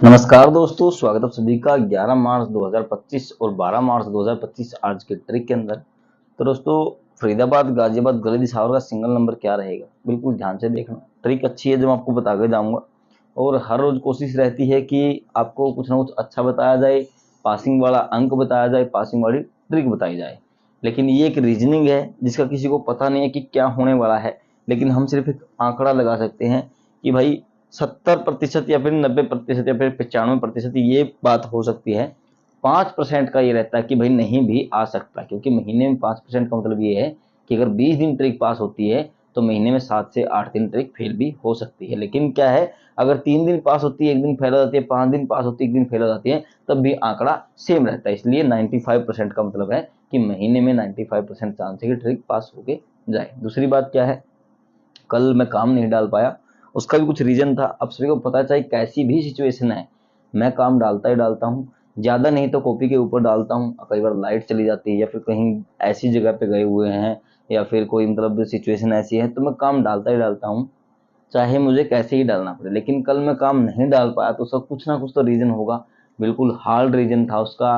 नमस्कार दोस्तों, स्वागत है आप सभी का 11 मार्च 2025 और 12 मार्च 2025 आज के ट्रिक के अंदर। तो दोस्तों, फरीदाबाद गाजियाबाद गली दिसावर का सिंगल नंबर क्या रहेगा, बिल्कुल ध्यान से देखना। ट्रिक अच्छी है जो मैं आपको बता के जाऊंगा और हर रोज कोशिश रहती है कि आपको कुछ ना कुछ अच्छा बताया जाए, पासिंग वाला अंक बताया जाए, पासिंग वाली ट्रिक बताई जाए। लेकिन ये एक रीजनिंग है जिसका किसी को पता नहीं है कि क्या होने वाला है, लेकिन हम सिर्फ एक आंकड़ा लगा सकते हैं कि भाई 70% या फिर 90% या फिर 95% ये बात हो सकती है। 5% का ये रहता है कि भाई नहीं भी आ सकता, क्योंकि महीने में 5% का मतलब ये है कि अगर 20 दिन ट्रिक पास होती है तो महीने में 7 से 8 दिन ट्रिक फेल भी हो सकती है। लेकिन क्या है, अगर 3 दिन पास होती है, 1 दिन फेल हो जाती है, 5 दिन पास होती है, 1 दिन फेल हो जाती है, तब भी आंकड़ा सेम रहता है। इसलिए 95% का मतलब है कि महीने में 95% चांस है कि ट्रिक पास होके जाए। दूसरी बात क्या है, कल मैं काम नहीं डाल पाया, उसका भी कुछ रीजन था। अब सभी को पता, चाहे कैसी भी सिचुएशन है, मैं काम डालता ही डालता हूँ। ज़्यादा नहीं तो कॉपी के ऊपर डालता हूँ। कई बार लाइट चली जाती है या फिर कहीं ऐसी जगह पे गए हुए हैं या फिर कोई मतलब सिचुएशन ऐसी है तो मैं काम डालता ही डालता हूँ, चाहे मुझे कैसे ही डालना पड़े। लेकिन कल मैं काम नहीं डाल पाया तो उसका कुछ ना कुछ तो रीज़न होगा, बिल्कुल हार्ड रीज़न था उसका।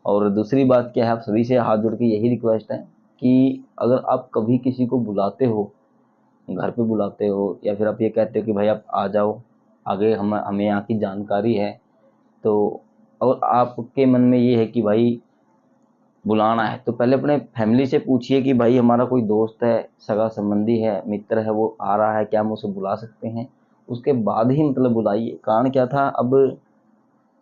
और दूसरी बात क्या है, आप सभी से हाथ जोड़ के यही रिक्वेस्ट है कि अगर आप कभी किसी को बुलाते हो, घर पे बुलाते हो या फिर आप ये कहते हो कि भाई आप आ जाओ, आगे हमें यहाँ की जानकारी है, तो और आपके मन में ये है कि भाई बुलाना है, तो पहले अपने फैमिली से पूछिए कि भाई हमारा कोई दोस्त है, सगा संबंधी है, मित्र है, वो आ रहा है, क्या हम उसे बुला सकते हैं। उसके बाद ही मतलब बुलाइए। कारण क्या था, अब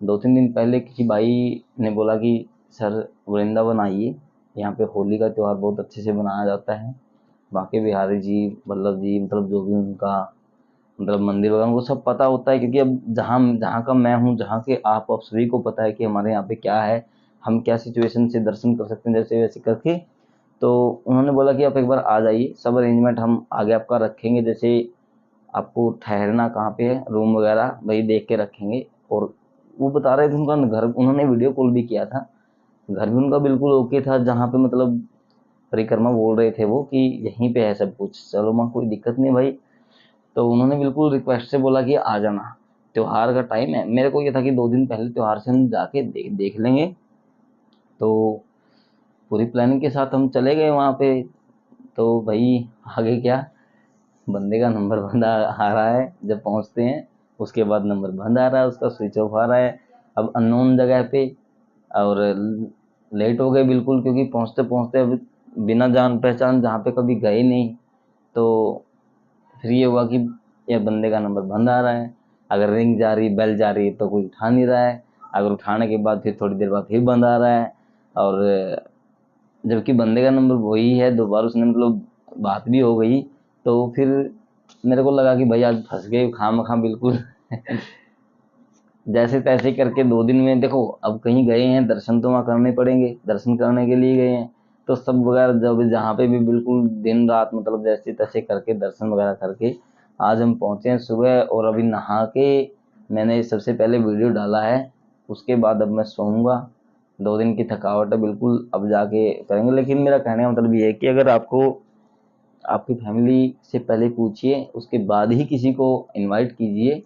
2-3 दिन पहले किसी भाई ने बोला कि सर वृंदावन आइए, यहाँ पे होली का त्यौहार बहुत अच्छे से मनाया जाता है। बांके बिहारी जी, वल्लभ जी, मतलब जो भी उनका मतलब मंदिर वगैरह उनको सब पता होता है, क्योंकि अब जहाँ जहाँ का मैं हूँ, जहाँ के आप सभी को पता है कि हमारे यहाँ पे क्या है, हम क्या सिचुएशन से दर्शन कर सकते हैं, जैसे वैसे करके। तो उन्होंने बोला कि आप एक बार आ जाइए, सब अरेंजमेंट हम आगे आपका रखेंगे, जैसे आपको ठहरना कहाँ पे है, रूम वगैरह वही देख के रखेंगे। और वो बता रहे थे उनका घर, उन्होंने वीडियो कॉल भी किया था, घर भी उनका बिल्कुल ओके था, जहाँ पे मतलब परिक्रमा बोल रहे थे वो कि यहीं पे है सब कुछ। चलो माँ, कोई दिक्कत नहीं भाई। तो उन्होंने बिल्कुल रिक्वेस्ट से बोला कि आ जाना, त्योहार का टाइम है। मेरे को ये था कि 2 दिन पहले त्योहार से हम जाके देख लेंगे। तो पूरी प्लानिंग के साथ हम चले गए वहाँ पे। तो भाई आगे क्या, बंदे का नंबर बंद आ रहा है जब पहुँचते हैं, उसके बाद नंबर बंद आ रहा है, उसका स्विच ऑफ आ रहा है। अब अननोन जगह पे, और लेट हो गए बिल्कुल, क्योंकि पहुँचते पहुँचते अब बिना जान पहचान, जहाँ पे कभी गए नहीं, तो फिर ये हुआ कि ये बंदे का नंबर बंद आ रहा है। अगर रिंग जा रही, बेल जा रही है तो कोई उठा नहीं रहा है। अगर उठाने के बाद फिर थोड़ी देर बाद फिर बंद आ रहा है। और जबकि बंदे का नंबर वही है, 2 बार उसने मतलब बात भी हो गई। तो फिर मेरे को लगा कि भाई आज फंस गए खामखा बिल्कुल। जैसे तैसे करके 2 दिन में देखो, अब कहीं गए हैं, दर्शन तो वहाँ करने पड़ेंगे, दर्शन करने के लिए गए हैं, तो सब वगैरह जब जहाँ पे भी बिल्कुल दिन रात मतलब जैसे तैसे करके दर्शन वगैरह करके आज हम पहुँचे हैं सुबह। और अभी नहा के मैंने सबसे पहले वीडियो डाला है, उसके बाद अब मैं सोऊंगा। 2 दिन की थकावट है बिल्कुल, अब जाके करेंगे। लेकिन मेरा कहने का मतलब ये है कि अगर आपको आपकी फैमिली से पहले पूछिए, उसके बाद ही किसी को इनवाइट कीजिए,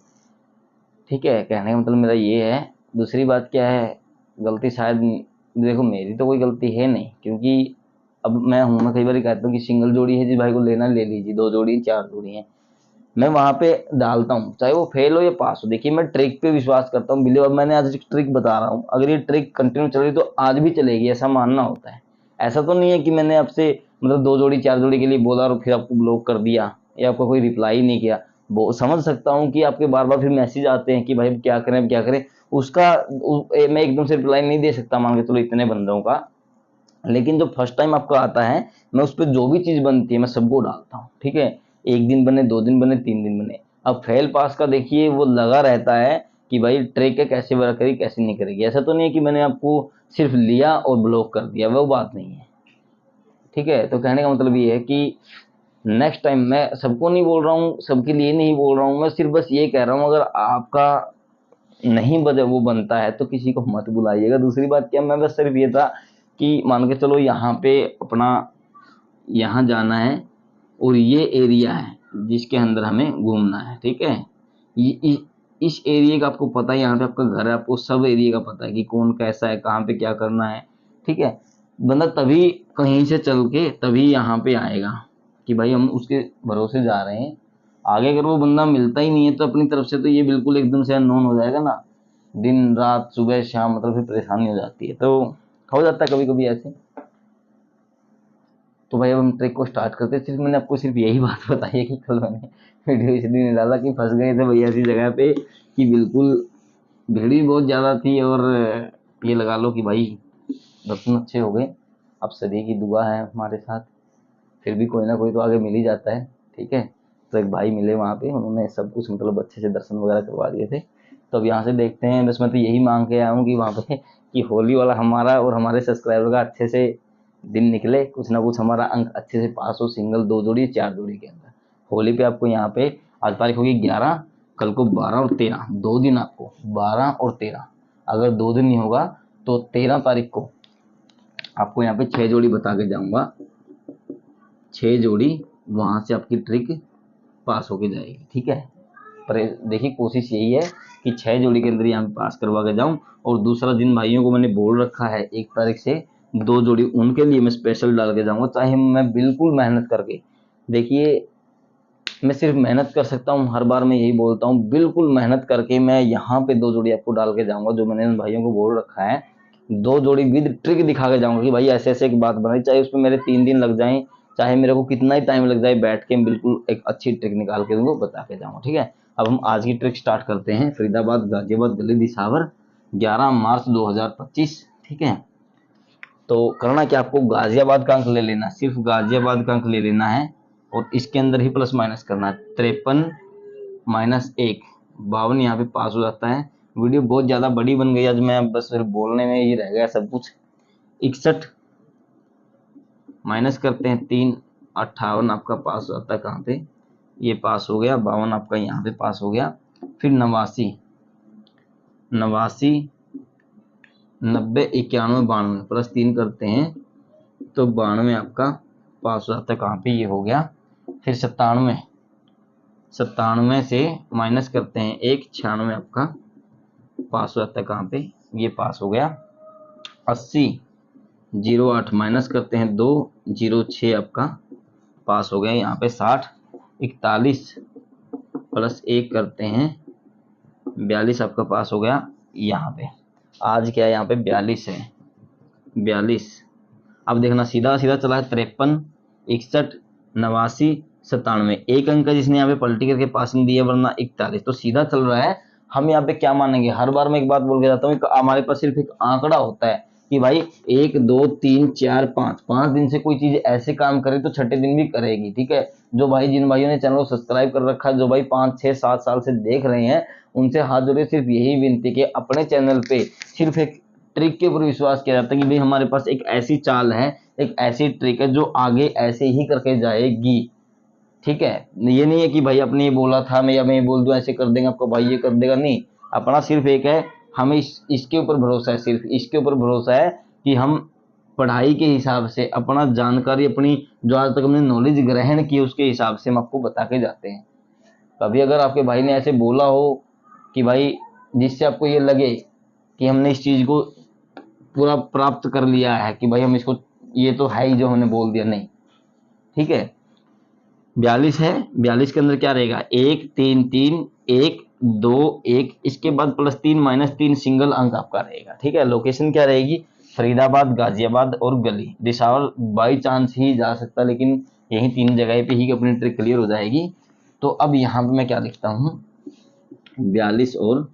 ठीक है। कहने का मतलब मेरा ये है। दूसरी बात क्या है, गलती शायद देखो मेरी तो कोई गलती है नहीं, क्योंकि अब मैं कई बार कहता हूँ कि सिंगल जोड़ी है जिस भाई को लेना ले लीजिए, 2 जोड़ी 4 जोड़ी है, मैं वहाँ पे डालता हूँ, चाहे वो फेल हो या पास हो। देखिए मैं ट्रिक पे विश्वास करता हूँ, बिलीव। अब मैंने आज एक ट्रिक बता रहा हूँ, अगर ये ट्रिक कंटिन्यू चल रही तो आज भी चलेगी, ऐसा मानना होता है। ऐसा तो नहीं है कि मैंने आपसे मतलब 2 जोड़ी 4 जोड़ी के लिए बोला और फिर आपको ब्लॉक कर दिया या आपको कोई रिप्लाई नहीं किया। वो समझ सकता हूँ कि आपके बार बार फिर मैसेज आते हैं कि भाई अब क्या करें, अब क्या करें। उसका मैं एकदम से रिप्लाई नहीं दे सकता, मान के चलो इतने बंदों का। लेकिन जो फर्स्ट टाइम आपका आता है, मैं उस पर जो भी चीज़ बनती है मैं सबको डालता हूँ, ठीक है। 1 दिन बने, 2 दिन बने, 3 दिन बने। अब फेल पास का देखिए वो लगा रहता है कि भाई ट्रिक है, कैसे वर्क करेगी कैसे नहीं करेगी। ऐसा तो नहीं है कि मैंने आपको सिर्फ लिया और ब्लॉक कर दिया, वो बात नहीं है, ठीक है। तो कहने का मतलब ये है कि नेक्स्ट टाइम मैं सबको नहीं बोल रहा हूँ, सबके लिए नहीं बोल रहा हूँ, मैं सिर्फ बस ये कह रहा हूँ, अगर आपका नहीं बजे वो बनता है तो किसी को मत बुलाइएगा। दूसरी बात क्या, मैं बस सिर्फ ये था कि मान के चलो यहाँ पे अपना यहाँ जाना है और ये एरिया है जिसके अंदर हमें घूमना है, ठीक है। इस एरिया का आपको पता है, यहाँ पे आपका घर है, आपको सब एरिया का पता है कि कौन कैसा है, कहाँ पे क्या करना है, ठीक है। बंदा तभी कहीं से चल के तभी यहाँ पे आएगा कि भाई हम उसके भरोसे जा रहे हैं। आगे अगर वो बंदा मिलता ही नहीं है तो अपनी तरफ से तो ये बिल्कुल एकदम से अननोन हो जाएगा ना, दिन रात सुबह शाम, मतलब फिर परेशानी हो जाती है। तो हो जाता है कभी कभी ऐसे। तो भाई अब हम ट्रिक को स्टार्ट करते हैं। सिर्फ मैंने आपको सिर्फ यही बात बताई है कि कल मैंने वीडियो इसलिए नहीं डाला कि फंस गए थे भैया ऐसी जगह पे कि बिल्कुल भीड़ भी बहुत ज़्यादा थी, और ये लगा लो कि भाई दर्शन अच्छे हो गए। अब सभी की दुआ है हमारे साथ, फिर भी कोई ना कोई तो आगे मिल ही जाता है, ठीक है। तो एक भाई मिले वहाँ पे, उन्होंने सब कुछ मतलब अच्छे से दर्शन वगैरह करवा दिए थे। तो अब यहाँ से देखते हैं, बस मैं तो यही मांग के आया हूँ कि वहाँ पे कि होली वाला हमारा और हमारे सब्सक्राइबर का अच्छे से दिन निकले, कुछ ना कुछ हमारा अंक अच्छे से पास हो, सिंगल 2 जोड़ी 4 जोड़ी के अंदर। होली पे आपको यहाँ पे आज तारीख होगी 11, कल को 12 और 13, 2 दिन आपको 12 और 13, अगर 2 दिन नहीं होगा तो 13 तारीख को आपको यहाँ पे 6 जोड़ी बता के जाऊँगा। 6 जोड़ी वहाँ से आपकी ट्रिक पास होके जाएगी, ठीक है। पर देखिए कोशिश यही है कि 6 जोड़ी के अंदर यहाँ पे पास करवा के जाऊँ। और दूसरा जिन भाइयों को मैंने बोल रखा है 1 तारीख से 2 जोड़ी, उनके लिए मैं स्पेशल डाल के जाऊँगा, चाहे मैं बिल्कुल मेहनत करके। देखिए मैं सिर्फ मेहनत कर सकता हूँ, हर बार मैं यही बोलता हूँ, बिल्कुल मेहनत करके मैं यहाँ पे 2 जोड़ी आपको डाल के जाऊँगा, जो मैंने उन भाइयों को बोल रखा है। 2 जोड़ी विद ट्रिक दिखा के जाऊँगा कि भाई ऐसे ऐसे एक बात बनाई, चाहे उसमें मेरे 3 दिन लग जाएँ, चाहे मेरे को कितना ही टाइम लग जाए, बैठ के बिल्कुल एक अच्छी ट्रिक निकाल के उनको बता के जाऊँगा, ठीक है। अब हम आज की ट्रिक स्टार्ट करते हैं। फरीदाबाद गाजियाबाद गली दिसावर 11 मार्च 2025, ठीक है। तो करना क्या, आपको गाजियाबाद का अंक ले लेना, सिर्फ गाजियाबाद का अंक ले लेना है और इसके अंदर ही प्लस माइनस करना है। 53 माइनस 1, 52 यहाँ पे पास हो जाता है। वीडियो बहुत ज़्यादा बड़ी बन गई आज, मैं बस फिर बोलने में ही रह गया सब कुछ। 61 माइनस करते हैं 3, 58 आपका पास हो जाता है कहाँ पे, ये पास हो गया। 52 आपका यहाँ पे पास हो गया। फिर 89, 90, 91, 92 प्लस 3 करते हैं तो 92 आपका पास हो जाता है कहाँ पे, ये हो गया। फिर 97, 97 से माइनस करते हैं 1, 96 आपका पास हो जाता है कहाँ पे, ये पास हो गया। 80, 08 माइनस करते हैं 2, 06 आपका पास हो गया यहाँ पे। 60, 41 प्लस 1 करते हैं 42 आपका पास हो गया यहाँ पे। आज क्या है, यहाँ पे 42 है, 42। अब देखना सीधा सीधा चला है। 53, 61, 89, 97, एक अंक है जिसने यहाँ पे पलटी करके पास नहीं दिया, वरना 41, तो सीधा चल रहा है। हम यहाँ पे क्या मानेंगे, हर बार मैं एक बात बोल के जाता हूँ, हमारे पास सिर्फ एक आंकड़ा होता है कि भाई 1, 2, 3, 4, 5, 5 दिन से कोई चीज ऐसे काम करे तो छठे दिन भी करेगी, ठीक है। जो भाई जिन भाइयों ने चैनल को सब्सक्राइब कर रखा है, जो भाई 5, 6, 7 साल से देख रहे हैं, उनसे हाथ जोड़े सिर्फ यही विनती कि अपने चैनल पे सिर्फ एक ट्रिक के ऊपर विश्वास किया जाता है कि भाई हमारे पास एक ऐसी चाल है, एक ऐसी ट्रिक है जो आगे ऐसे ही करके जाएगी, ठीक है। ये नहीं है कि भाई आपने ये बोला था मैं, या मैं ये बोल दूं ऐसे कर देंगे आपको भाई ये कर देगा, नहीं। अपना सिर्फ एक है, हमें इसके ऊपर भरोसा है, सिर्फ इसके ऊपर भरोसा है कि हम पढ़ाई के हिसाब से अपना जानकारी, अपनी जो आज तक हमने नॉलेज ग्रहण की उसके हिसाब से हम आपको बता के जाते हैं। कभी अगर आपके भाई ने ऐसे बोला हो कि भाई जिससे आपको ये लगे कि हमने इस चीज को पूरा प्राप्त कर लिया है कि भाई हम इसको, ये तो है ही जो हमने बोल दिया, नहीं, ठीक है। 42 है, 42 के अंदर क्या रहेगा, 1, 3, 3, 1, 2, 1, इसके बाद प्लस 3 माइनस 3 सिंगल अंक आपका रहेगा, ठीक है। लोकेशन क्या रहेगी, फरीदाबाद, गाजियाबाद और गली दिसावर। बाई चांस ही जा सकता, लेकिन यही 3 जगह पे ही अपनी ट्रिक क्लियर हो जाएगी। तो अब यहाँ पे मैं क्या लिखता हूँ, 42 और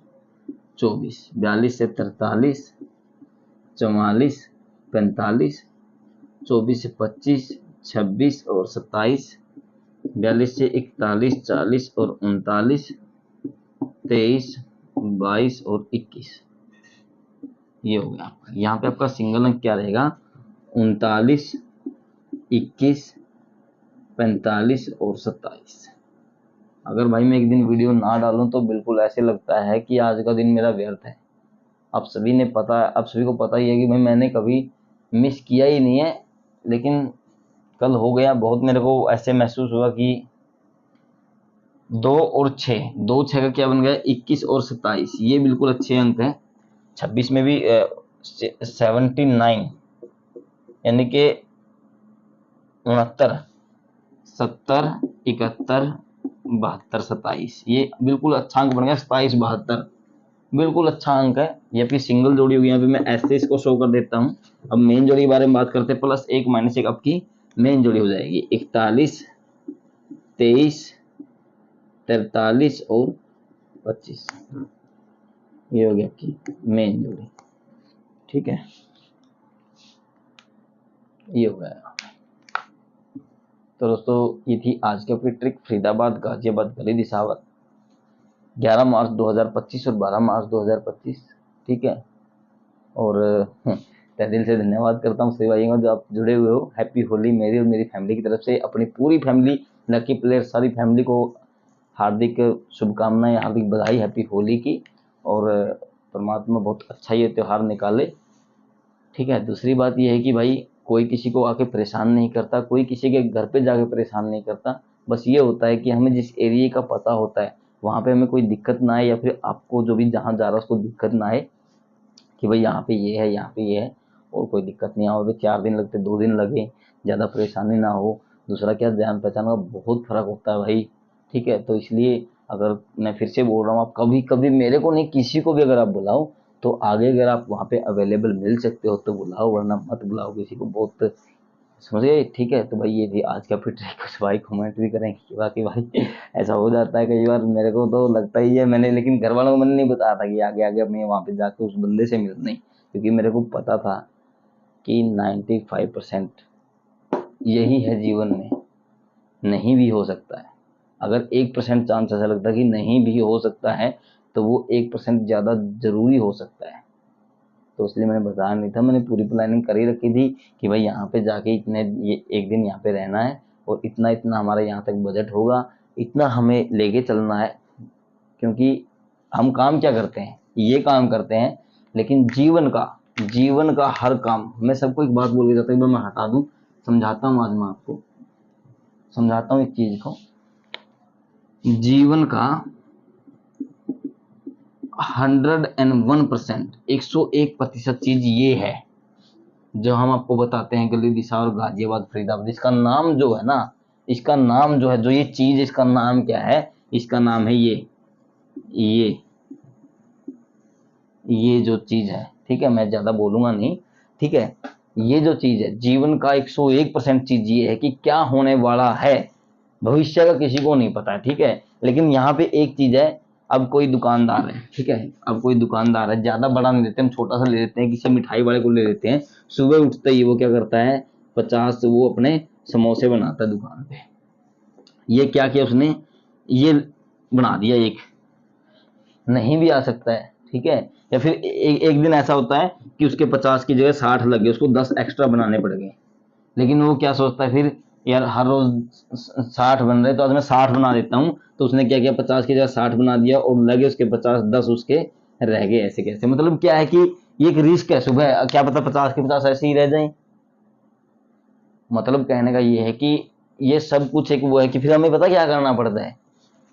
24, 42 से 43, 44, 45, 24 से 25, 26 और 27, 42 से 41, 40 और 39, 23, 22 और 21, ये हो गया आपका। यहाँ पे आपका सिंगल अंक क्या रहेगा, 39, 21, 45 और 27। अगर भाई मैं एक दिन वीडियो ना डालूं तो बिल्कुल ऐसे लगता है कि आज का दिन मेरा व्यर्थ है। आप सभी ने पता, आप सभी को पता ही है कि भाई मैंने कभी मिस किया ही नहीं है, लेकिन कल हो गया। बहुत मेरे को ऐसे महसूस हुआ कि 2 और 6, 2 6 का क्या बन गया 21 और 27, ये बिल्कुल अच्छे अंक हैं। 26 में भी 79 यानी कि 69, 70, 71, 72, 27, ये बिल्कुल अच्छा अंक बन गया। 27, 72 बिल्कुल अच्छा अंक है। ये भी सिंगल जोड़ी होगी, यहाँ पे मैं ऐसे इसको शो कर देता हूँ। अब मेन जोड़ी के बारे में बात करते हैं, +1 -1 आपकी मेन जोड़ी हो जाएगी। 41, 23, 43 और 25, ये हो गया आपकी मेन जोड़ी। ठीक है, ये हो गया। तो दोस्तों ये थी आज की अपनी ट्रिक, फरीदाबाद, गाजियाबाद, गली दिसावर, 11 मार्च 2025 और 12 मार्च 2025। ठीक है, और तहे दिल से धन्यवाद करता हूँ सभी भाइयों का जो आप जुड़े हुए हो। हैप्पी होली मेरी और मेरी फैमिली की तरफ से, अपनी पूरी फैमिली, लकी प्लेयर सारी फैमिली को हार्दिक शुभकामनाएं, हार्दिक बधाई हैप्पी होली की। और परमात्मा बहुत अच्छा ये त्यौहार निकाले। ठीक है, दूसरी बात ये है कि भाई कोई किसी को आके परेशान नहीं करता, कोई किसी के घर पे जाके परेशान नहीं करता। बस ये होता है कि हमें जिस एरिया का पता होता है वहाँ पे हमें कोई दिक्कत ना आए, या फिर आपको जो भी जहाँ जा रहा है उसको दिक्कत ना आए कि भाई यहाँ पे ये है, यहाँ पे ये है, और कोई दिक्कत नहीं आओ। 4 दिन लगते 2 दिन लगे, ज़्यादा परेशानी ना हो। दूसरा क्या, जान पहचान का बहुत फर्क होता है भाई। ठीक है, तो इसलिए अगर मैं फिर से बोल रहा हूँ, आप कभी कभी मेरे को नहीं, किसी को भी अगर आप बुलाओ तो आगे अगर आप वहाँ पे अवेलेबल मिल सकते हो तो बुलाओ, वरना मत बुलाओ किसी को। बहुत समझे। ठीक है, तो भाई ये थी आज का फिर कुछ भाई कमेंट भी करेंगे कि बाकी भाई ऐसा हो जाता है कई बार, मेरे को तो लगता ही है। मैंने लेकिन घर वालों को मैंने नहीं बताया था कि आगे आगे मैं वहाँ पे जाके उस बंदे से मिलना नहीं, क्योंकि मेरे को पता था कि 95% यही है जीवन में, नहीं भी हो सकता है। अगर 1% चांस ऐसा लगता है कि नहीं भी हो सकता है, तो वो 1% ज़्यादा जरूरी हो सकता है। तो इसलिए मैंने बताया नहीं था, मैंने पूरी प्लानिंग कर ही रखी थी कि भाई यहाँ पे जाके इतने, ये एक दिन यहाँ पे रहना है, और इतना इतना हमारा यहाँ तक बजट होगा, इतना हमें लेके चलना है। क्योंकि हम काम क्या करते हैं, ये काम करते हैं, लेकिन जीवन का हर काम, मैं सबको एक बात बोल के जाता हूँ, एक बार मैं हटा दूँ, समझाता हूँ। आज मैं आपको समझाता हूँ एक चीज को। जीवन का 101%, 101% चीज ये है जो हम आपको बताते हैं, गली दिशा और गाजियाबाद, फरीदाबाद। इसका नाम जो है ना, इसका नाम जो है, जो ये चीज, इसका नाम क्या है, इसका नाम है ये ये जो चीज है। ठीक है, मैं ज्यादा बोलूंगा नहीं। ठीक है, ये जो चीज है, जीवन का 101% चीज ये है कि क्या होने वाला है, भविष्य का किसी को नहीं पता है। ठीक है, लेकिन यहाँ पे एक चीज है। अब कोई दुकानदार है, ठीक है, अब कोई दुकानदार है, ज्यादा बड़ा नहीं लेते हम, छोटा सा ले लेते हैं, किसी मिठाई वाले को ले लेते हैं। सुबह उठते ही वो क्या करता है, 50 वो अपने समोसे बनाता है दुकान पे। ये क्या किया उसने, ये बना दिया एक, नहीं भी आ सकता है। ठीक है, या फिर एक दिन ऐसा होता है कि उसके 50 की जगह 60 लग गए, उसको 10 एक्स्ट्रा बनाने पड़ गए। लेकिन वो क्या सोचता है फिर, यार हर रोज 60 बन रहे तो आज मैं 60 बना देता हूँ। तो उसने क्या किया, 50 की जगह 60 बना दिया, और लगे उसके 50, 10 उसके रह गए। ऐसे कैसे, मतलब क्या है कि ये एक रिस्क है। सुबह क्या पता 50 के 50 ऐसे ही रह जाएं। मतलब कहने का ये है कि ये सब कुछ एक वो है कि फिर हमें पता क्या करना पड़ता है,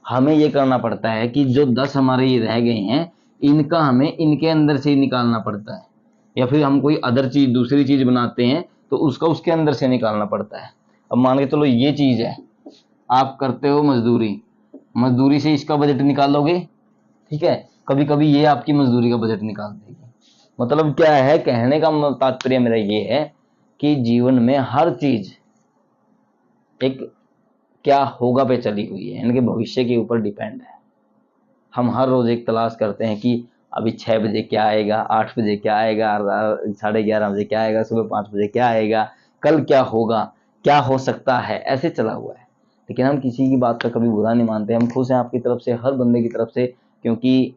हमें ये करना पड़ता है कि जो 10 हमारे ये रह गए हैं, इनका हमें इनके अंदर से ही निकालना पड़ता है। या फिर हम कोई अदर चीज, दूसरी चीज बनाते हैं तो उसका उसके अंदर से निकालना पड़ता है। अब मान के चलो ये चीज है, आप करते हो मजदूरी, मजदूरी से इसका बजट निकालोगे। ठीक है, कभी कभी ये आपकी मजदूरी का बजट निकाल देगी। मतलब क्या है, कहने का तात्पर्य मेरा ये है कि जीवन में हर चीज एक क्या होगा पे चली हुई है, यानी कि भविष्य के ऊपर डिपेंड है। हम हर रोज एक तलाश करते हैं कि अभी 6 बजे क्या आएगा, 8 बजे क्या आएगा, 11:30 बजे क्या आएगा, सुबह 5 बजे क्या आएगा, कल क्या होगा, क्या हो सकता है, ऐसे चला हुआ है। लेकिन हम किसी की बात का कभी बुरा नहीं मानते, हम खुश हैं आपकी तरफ से, हर बंदे की तरफ से, क्योंकि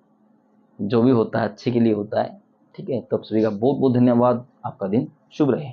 जो भी होता है अच्छे के लिए होता है। ठीक है, तो सभी का बहुत बहुत धन्यवाद, आपका दिन शुभ रहे।